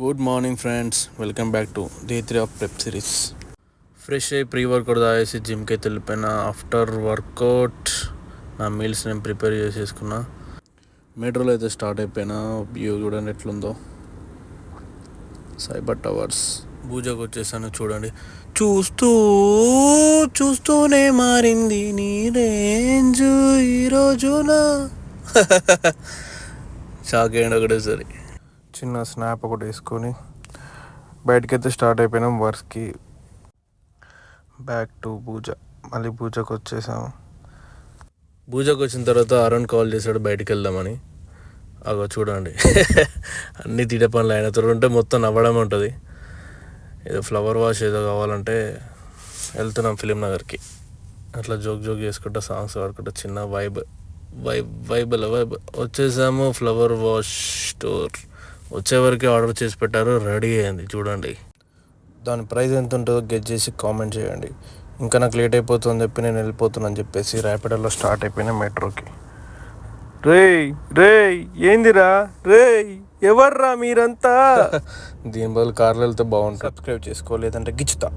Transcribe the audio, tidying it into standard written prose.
Good morning friends, welcome back to day 3 of prep series. Fresh అయ్యి pre workout తాగేసి జిమ్కి అయితే వెళ్ళిపోయినా. ఆఫ్టర్ వర్కౌట్ నా మీల్స్ నేను ప్రిపేర్ చేసేసుకున్నా. మెట్రోలో అయితే స్టార్ట్ అయిపోయినా. వ్యూ చూడండి ఎట్లుందో. సైబర్ టవర్స్ పూజకు వచ్చేసాను చూడండి. చూస్తూనే మారింది నీ రేంజ్ ఈరోజున. షాక్ అయ్యండి ఒకటేసారి. చిన్న స్నాప్ ఒకటి వేసుకొని బయటకైతే స్టార్ట్ అయిపోయినాం వర్క్కి. బ్యాక్ టు పూజ. మళ్ళీ పూజకు వచ్చేసాము. పూజకు వచ్చిన తర్వాత అరుణ్ కాల్ చేశాడు బయటికి వెళ్దామని. అగో చూడండి. అన్ని తీట పనులు ఆయనతో ఉంటే మొత్తం నవ్వడం ఉంటుంది. ఏదో ఫ్లవర్ వాష్ ఏదో కావాలంటే వెళ్తున్నాం ఫిలిం నగర్కి. అట్లా జోక్ చేసుకుంటా సాంగ్స్ పాడుకుంటా చిన్న వైబ్ వచ్చేసాము. ఫ్లవర్ వాష్ స్టోర్ వచ్చేవరకు ఆర్డర్ చేసి పెట్టారు, రెడీ అయింది చూడండి. దాని ప్రైస్ ఎంత ఉంటుందో గెట్ చేసి కామెంట్ చేయండి. ఇంకా నాకు లేట్ అయిపోతుందని చెప్పి నేను వెళ్ళిపోతున్నాను చెప్పేసి ర్యాపిడోలో స్టార్ట్ అయిపోయినా మెట్రోకి. రేయ్ ఏందిరా ఎవర్రా మీరంతా? దీని బదులు కార్లో వెళ్తే బాగుంటుంది. సబ్స్క్రైబ్ చేసుకో, లేదంటే గిచ్చుతా.